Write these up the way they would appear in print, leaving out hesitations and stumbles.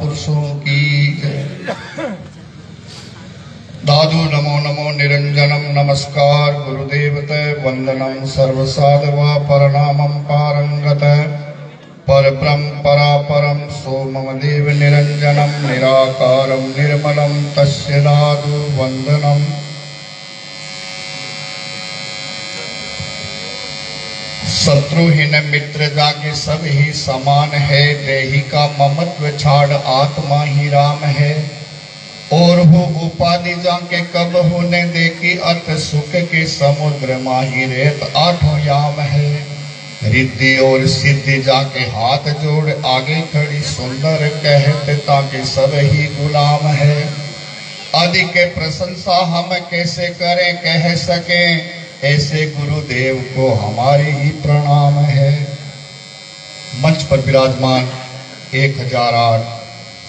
महापुरुषों की जय। दादू नमो नमो निरंजनम नमस्कार गुरुदेवते वंदनम सर्वसाधवा परनामं पारंगत परब्रह्म परापरम सोमम देव निरंजनम निराकारं निर्मलं तस्य दादु वंदनम। शत्रुहीन मित्र जाके सब ही समान है, देही का ममत्व छाड़ आत्मा ही राम है। और हो उपाधि जाके कब होने देखी, अर्थ सुख के समुद्र माही रेत आठों याम है। रिद्धि और सिद्धि जाके हाथ जोड़ आगे खड़ी सुंदर कहते ताकि सब ही गुलाम है। आदि के प्रशंसा हम कैसे करें कह सके, ऐसे गुरुदेव को हमारी ही प्रणाम है। मंच पर विराजमान 1008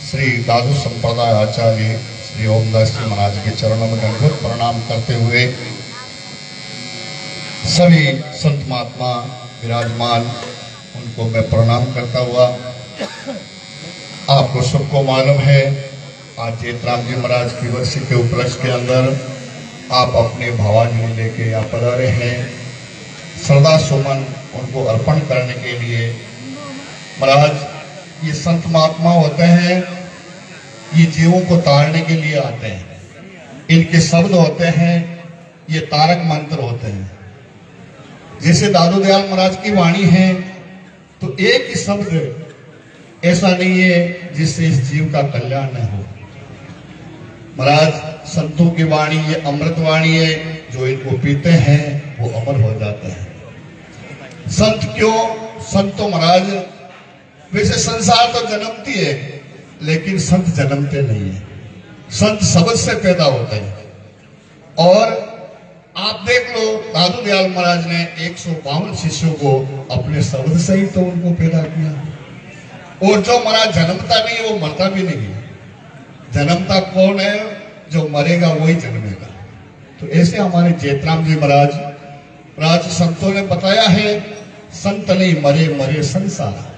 श्री दादू संप्रदाय आचार्य श्री ओमदास जी महाराज के चरणों में दंडवत प्रणाम करते हुए सभी संत महात्मा विराजमान उनको मैं प्रणाम करता हुआ, आपको सबको मालूम है आज जेतराम जी महाराज की वर्षी के उपलक्ष्य के अंदर आप अपने भावांजलि लेके यहाँ पधारे हैं। श्रद्धा सुमन उनको अर्पण करने के लिए। महाराज ये संत महात्मा होते हैं, ये जीवों को तारने के लिए आते हैं। इनके शब्द होते हैं, ये तारक मंत्र होते हैं। जैसे दादू दयाल महाराज की वाणी है तो एक ही शब्द ऐसा नहीं है जिससे इस जीव का कल्याण न हो। महाराज संतों की वाणी ये अमृत वाणी है, जो इनको पीते हैं वो अमर हो जाते हैं। संत क्यों? संत तो महाराज वैसे संसार तो जन्मती है, लेकिन संत जन्मते नहीं है। संत शब्द से पैदा होते हैं। और आप देख लो दादू दयाल महाराज ने 152 शिष्यों को अपने शब्द से ही तो उनको पैदा किया। और जो महाराज जन्मता नहीं है वो मरता भी नहीं है। जन्मता कौन है? जो मरेगा वही जन्मेगा। तो ऐसे हमारे जेतराम जी महाराज संतों ने बताया है, संत नहीं मरे मरे संसार।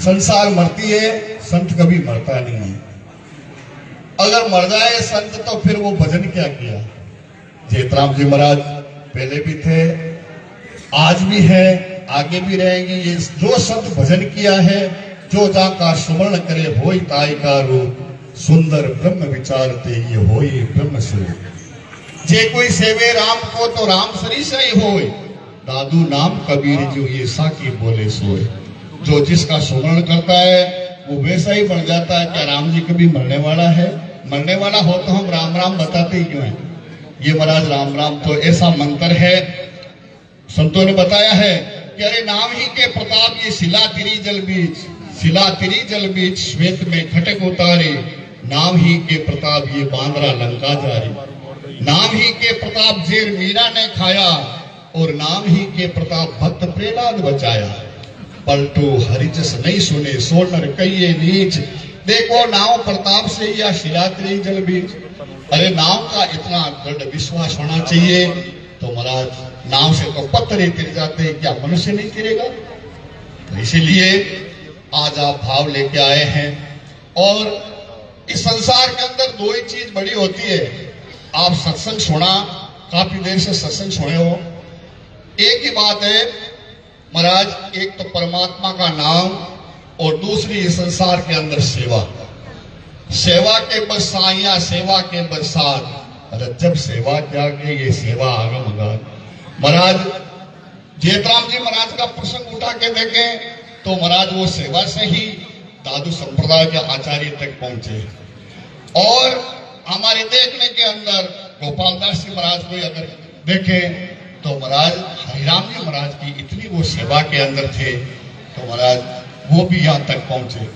संसार मरती है, संत कभी मरता नहीं है। अगर मर जाए संत तो फिर वो भजन क्या किया। जेतराम जी महाराज पहले भी थे, आज भी है, आगे भी रहेंगे। ये जो संत भजन किया है, जो जाका सुमरण करे होई ताई का रूप, सुंदर ब्रह्म विचारते ये होई ब्रह्म स्वरूप। जे कोई सेवे राम को तो राम सरीस ही होए, दादू नाम कबीर जो ये साकी बोले सोए। जो जिसका सुमरण करता है वो वैसा ही बन जाता है। क्या राम जी कभी मरने वाला है? मरने वाला हो तो हम राम राम बताते ही क्यों हैं? ये महाराज राम राम तो ऐसा मंत्र है, संतों ने बताया है कि अरे नाम ही के प्रताप ये शिला तिरी जल बीच, शिला तिरी जल बीच श्वेत में खटक उतारे। नाम ही के प्रताप ये बांद्रा लंका जारी। नाम ही के प्रताप जेर मीरा ने खाया, और नाम ही के प्रताप भक्त प्रहलाद बचाया। पलटू हरिजस नहीं सुने सोनर कहिए नीच, देखो नाम प्रताप से या शिला तिरी जल बीच। अरे नाम का इतना दृढ़ विश्वास होना चाहिए। तो महाराज नाम से तो पत्थर ही तिर जाते हैं, क्या मनुष्य नहीं तिरेगा? तो इसीलिए आज आप भाव लेके आए हैं। और इस संसार के अंदर दो ही चीज बड़ी होती है। आप सत्संग सुना, काफी देर से सत्संग सुने हो। एक ही बात है महाराज, एक तो परमात्मा का नाम और दूसरी इस संसार के अंदर सेवा। सेवा के बरसाइया, सेवा के बरसात। अरे जब सेवा त्यागे ये सेवा आगम अगाध। महाराज जेतराम जी महाराज का प्रसंग उठा के देखें तो महाराज वो सेवा से ही दादू संप्रदाय के आचार्य तक पहुंचे। और हमारे देखने के अंदर गोपालदास जी महाराज को अगर देखें तो महाराज हरिराम जी महाराज की इतनी वो सेवा के अंदर थे, तो महाराज वो भी यहाँ तक पहुंचे।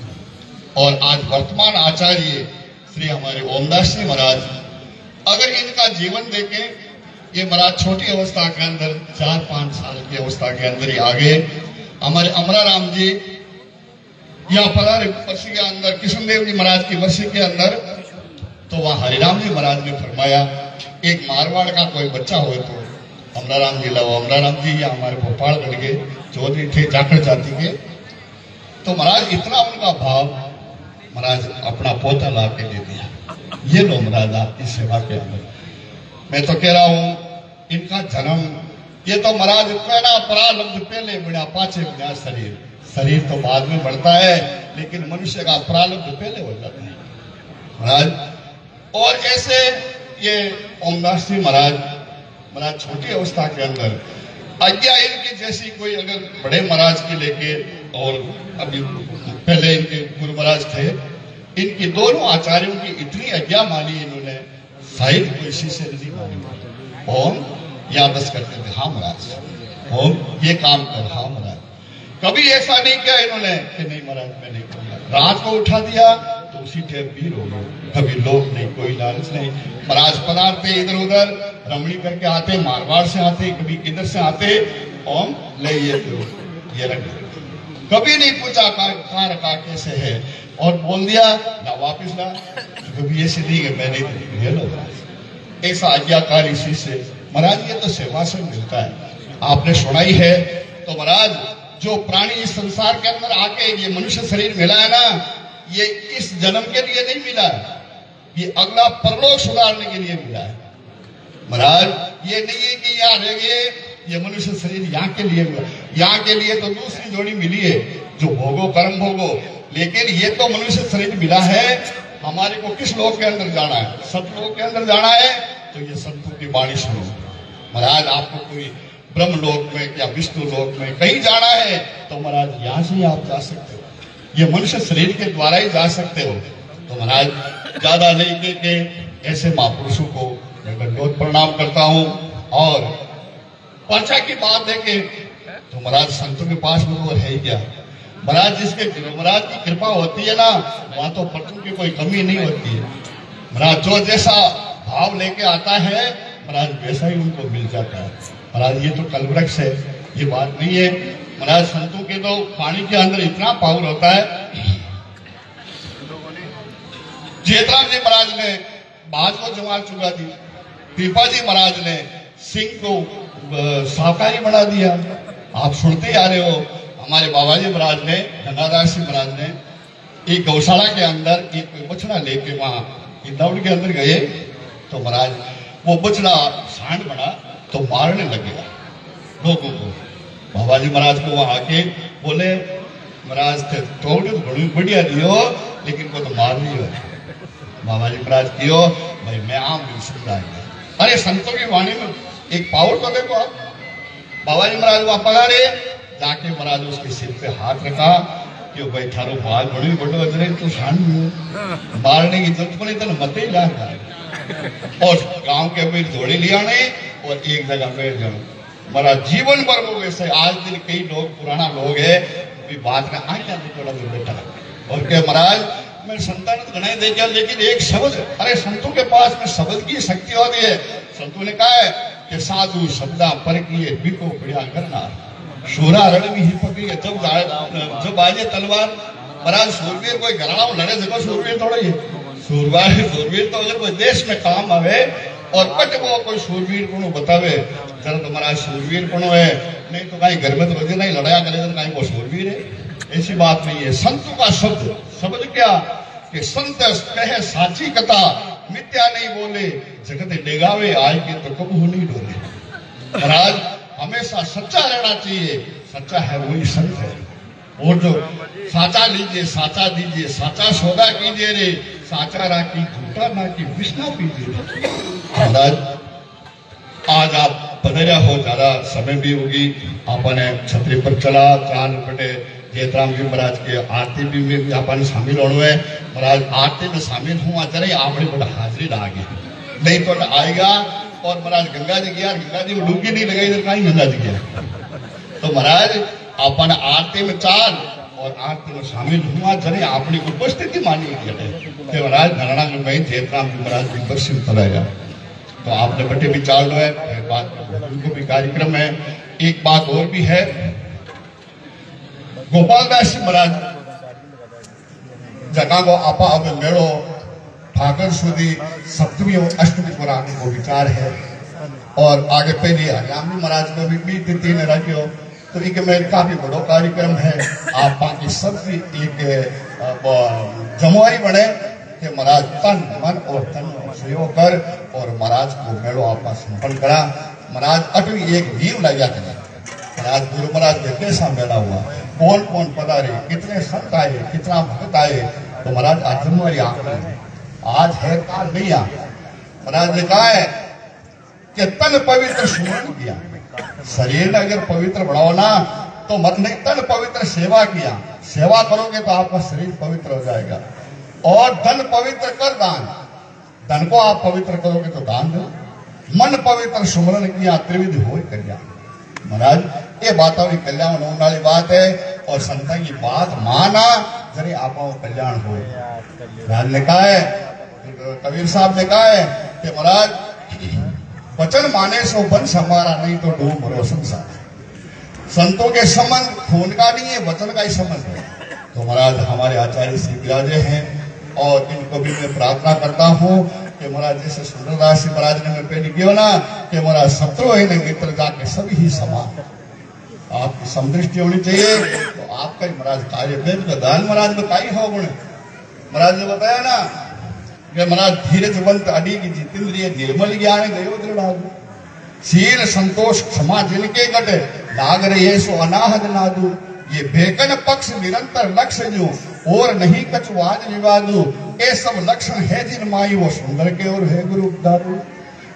और आज वर्तमान आचार्य श्री हमारे ओमदास जी महाराज, अगर इनका जीवन देखें, ये महाराज छोटी अवस्था के अंदर 4-5 साल की अवस्था के अंदर ही आ गए। हमारे अमराराम जी यहाँ पधारे वर्षी के अंदर, कृष्णदेव जी महाराज की वर्षी के अंदर, तो वहाँ हरिराम जी महाराज ने फरमाया एक मारवाड़ का कोई बच्चा हो तो अमराराम जी लाओ। अमराराम जी या हमारे भोपालगढ़ के चौधरी थे जाखड़ जाति के। तो महाराज इतना उनका भाव महाराज अपना पोता ला के दे दिया, ये लो महाराज आपकी सेवा के अंदर। मैं तो कह रहा हूं इनका जन्म ये तो महाराज पहला प्रारब्ध पहले बना पाछे बना शरीर, शरीर तो बाद में बढ़ता है, लेकिन मनुष्य का प्रारब्ध पहले हो जाता है महाराज। और ऐसे ये ओमदास जी महाराज छोटी अवस्था के अंदर आज्ञा इनकी जैसी कोई अगर बड़े महाराज की लेके, और अभी पहले इनके गुरु महाराज थे, इनकी दोनों आचार्यों की इतनी आज्ञा मानी इन्होंने, शायद कोई से नहीं मानी। ओम यादस करते थे, हाँ महाराज ओम ये काम कर, हाँ महाराज। कभी ऐसा नहीं किया इन्होंने कि नहीं महाराज मैं नहीं करूंगा। रात को उठा दिया तो उसी टाइम वीर हो गए, कभी लोग नहीं, कोई लालच नहीं। महाराज पधारते इधर उधर रमणी करके आते, मारवाड़ से आते, कभी किधर से आते, ओम ले ये रख, कभी नहीं पूछा कहाँ रखा कैसे है, और बोल दिया ना वापिस ला, कभी ऐसे नहीं है मैं नहीं ये लो। ऐसा आज्ञाकारी शिष्य महाराज, ये तो सेवा से मिलता है। आपने सुनाई है तो महाराज जो प्राणी इस संसार के अंदर आके ये मनुष्य शरीर मिला है ना, ये इस जन्म के लिए नहीं मिला है, ये अगला परलोक सुधारने के लिए मिला है महाराज। ये नहीं है कि यहाँ रह गए, ये मनुष्य शरीर यहाँ के लिए मिला, यहाँ के लिए तो दूसरी जोड़ी मिली है जो भोगो कर्म भोगो, लेकिन ये तो मनुष्य शरीर मिला है। हमारे को किस लोक के अंदर जाना है? सतलोक के अंदर जाना है, तो ये संतों की वाणी सुनो महाराज। आपको कोई ब्रह्म लोक में या विष्णु लोक में कहीं जाना है तो महाराज यहाँ से आप जा सकते हो, ये मनुष्य शरीर के द्वारा ही जा सकते हो। तो महाराज ज्यादा नहीं के ऐसे महापुरुषों को मैं दंडोत प्रणाम करता हूँ। और पर्चा की बात देखे तो महाराज संतों के पास में तो है ही क्या महाराज, जिसके महाराज की कृपा होती है ना, वहां तो पर्चों की कोई कमी नहीं होती है महाराज। जो जैसा भाव लेके आता है महाराज वैसा ही उनको मिल जाता है महाराज। ये तो कलवृक्ष है, ये बात नहीं है महाराज। संतों के तो पानी के अंदर इतना पावर होता है। जेतराम जी महाराज ने बाज को जमाल चुका दी, कृपा जी महाराज ने सिंह को शाकाहारी बना दिया। आप सुनते आ रहे हो, हमारे बाबा जी महाराज ने, गंगाधर सिंह महाराज ने एक गौशाला के अंदर एक बछड़ा लेके वहां दौड़ के अंदर गए, तो महाराज वो बछड़ा सांड बना तो मारने लगे लोगों को। बाबा जी महाराज को वहां आके बोले महाराज थे तो बड़ी बढ़िया दियो, लेकिन वो तो मार नहीं हो। बाबा जी महाराज कियो भाई मैं आम नहीं सुनता है। अरे संतों की वाणी में एक पावर तो देखो आप। बाबा जी महाराज वहां पधारे, जाके महाराज उसके सिर पे हाथ रखा कि भाई थारो बाल बड़ी बड़ो अजरे तो सांड मारने की जरूरत पड़ी तो मत ही ला। और गांव के भी जोड़े लिया ने और एक जगह बैठ जाओ महाराज। जीवन भर वो वैसे आज दिन कई लोग पुराना लोग है बात का आ क्या थोड़ा बेटा और क्या महाराज मैं संतान गणाई देखा, लेकिन एक शब्द, अरे संतों के पास में शब्द की शक्ति होती है। संतों ने कहा है कि साधु शब्दा पर किए बिको बढ़िया करना शोरा रण भी ही पकी है। जब बाजे तलवार महाराज सूरवीर कोई घराना लड़े देखो सूरवीर थोड़ा ही सूरवीर तो अगर कोई देश में काम आवे और पट वो कोई सूरवीर को बतावे जरा तो महाराज सूरवीर को है, नहीं तो कहीं घर में तो रोजे नहीं लड़ाया करे तो कहीं वो सूरवीर है। ऐसी बात नहीं है। संतों का शब्द क्या कि संत कहे साची कथा मिथ्या नहीं बोले जगत डेगावे आए के तो कबू नहीं डोले। महाराज हमेशा सच्चा रहना चाहिए, सच्चा है वही संत है। और जो साचा लीजिए साचा दीजिए साचा सौदा कीजिए रे साचा राखी झूठा ना की विष्णा पीजिए। महाराज आज आप पधरिया हो, ज्यादा समय भी होगी, आपने छतरी पर चला 4 बटे जेतराम जी महाराज के आरती भी आपने शामिल होना है। महाराज आरती में शामिल हुआ जरा आपने बड़ा हाजिरी लागे नहीं तो आएगा। और महाराज गंगा जी गया, गंगा जी में डुबकी नहीं लगाई तो कहीं गंगा जी गया। तो महाराज अपन आरती में 4 और आरती में शामिल हुआ जरे अपनी उपस्थिति मानी कि महाराज घराना में जेतराम जी महाराज की दर्शन कराया। तो आपने बटे भी चाल है, बात उनको भी कार्यक्रम है। एक बात और भी है, गोपालदास जी महाराज जगह को आपा अब मेड़ो ठाकर सुधी 7वीं और 8वीं पुरानी को विचार है। और आगे पहले हरियामी महाराज को भी 3 रखियो। तो एक में काफी बड़ो कार्यक्रम है। आप बाकी सब एक जमुआरी बने कि महाराज तन मन और तन सहयोग कर और महाराज को मेड़ो आपका समर्पण करा। महाराज अटवी एक वीव लगा करें। महाराज गुरु महाराज के कैसा मेला हुआ, कौन कौन पधारे, कितने संत आए, कितना भक्त आए। तो महाराज आज जमुआरी आज है काल नहीं आ। महाराज ने कहा है कि तन पवित्र सुमरण किया, शरीर ने अगर पवित्र बढ़ाओ ना तो मत नहीं, तन पवित्र सेवा किया, सेवा करोगे तो आपका शरीर पवित्र हो जाएगा। और धन पवित्र कर दान, धन को आप पवित्र करोगे तो दान दो। मन पवित्र सुमरण किया त्रिविध हो कल्याण। महाराज ये बात कल्याण होने वाली बात है और संता की बात माना जरे आप कल्याण हो। महाराज ने कहा है, कबीर साहब ने कहा है कि महाराज वचन माने सो वंश हमारा, नहीं तो डूब भरो संसार। संतों के संबंध खून का नहीं है, वचन का ही संबंध है। तो महाराज हमारे आचार्य श्री विराजे हैं और इनको भी मैं प्रार्थना करता हूँ कि महाराज जैसे सुंदरदास जी महाराज ने मैं पहले किया ना कि महाराज शत्रु है मित्र जाके सभी ही समान। आपकी समदृष्टि होनी चाहिए तो आपका ही महाराज कार्य तो दान महाराज में का ही हो गुण। महाराज ने बताया ना कि महाराज धीरजवंत अडी की जितेंद्रिय निर्मल ज्ञान गयो दृढ़, शील संतोष क्षमा जिनके गट नाग रहे सो अनाहद नादू। ये बेकन पक्ष निरंतर लक्ष्य जो और नहीं कचवाद विवादू। ये सब लक्षण है जिन माई वो सुंदर के और है गुरु दारू।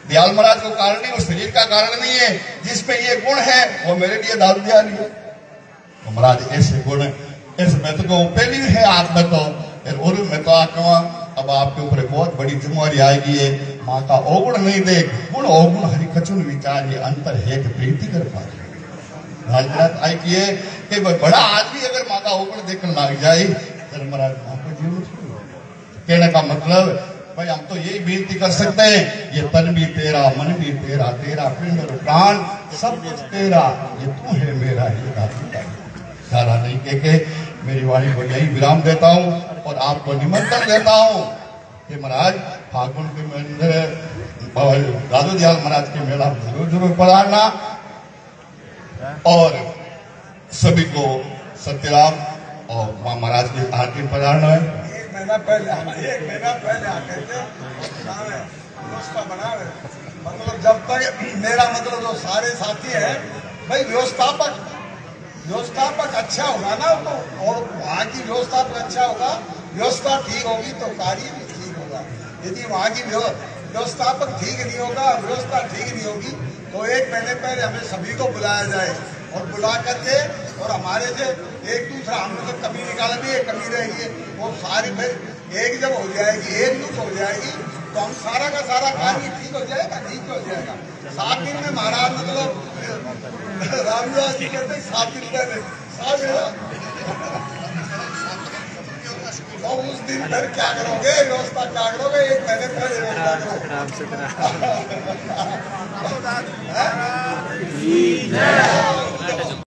दयाल महाराज को कारण नहीं, वो शरीर का कारण नहीं है, जिसमें ये गुण है वो मेरे लिए दारू दिया नहीं। तो महाराज ऐसे गुण इसमें तो पहली है आप में तो और मैं तो आका अब आपके ऊपर बहुत बड़ी जिम्मेवारी आएगी है। माँ का अवगुण नहीं देख, गुण अवगुण हरि कचुन विचार ये अंतर है कि प्रीति कर पा राजनाथ आई किए कि बड़ा आदमी अगर माँ का अवगुण देखने लग जाए तो महाराज माँ को जीवन कहने का मतलब भाई हम तो यही बेनती कर सकते हैं, ये तन भी तेरा, मन भी तेरा, तेरा पिंड और प्राण सब कुछ तेरा, ये तू है मेरा, ये सारा नहीं के मेरी वाणी को यही विराम देता हूँ और आपको निमंत्रण देता हूँ कि महाराज फागुन के महीने दादू दयाल महाराज के मेला जरूर जरूर पधारना और सभी को सत्यराम और माँ महाराज की आरती पधारना है। एक महीना पहले आकर के व्यवस्था बना है। मतलब जब तक मेरा मतलब जो सारे साथी हैं भाई व्यवस्थापक अच्छा होगा ना तो और वहाँ की व्यवस्थापक अच्छा होगा, व्यवस्था ठीक होगी तो कार्य भी ठीक होगा। यदि वहाँ की व्यवस्थापक ठीक नहीं होगा, व्यवस्था ठीक नहीं होगी तो एक महीने पहले हमें सभी को बुलाया जाए और बुला करके और हमारे से एक दूसरा हम लोग कमी निकाला भी कमी रहेगी वो सारी फिर एक जब हो जाएगी, एक दूसरा हो जाएगी तो हम सारा का सारा कार्य ठीक हो जाएगा, ठीक हो जाएगा। 7 दिन में महाराज मतलब रामदास जी कहते 7 दिन पहले तो उस दिन फिर क्या करोगे, व्यवस्था क्या करोगे, एक महीने पहले व्यवस्था करोगे।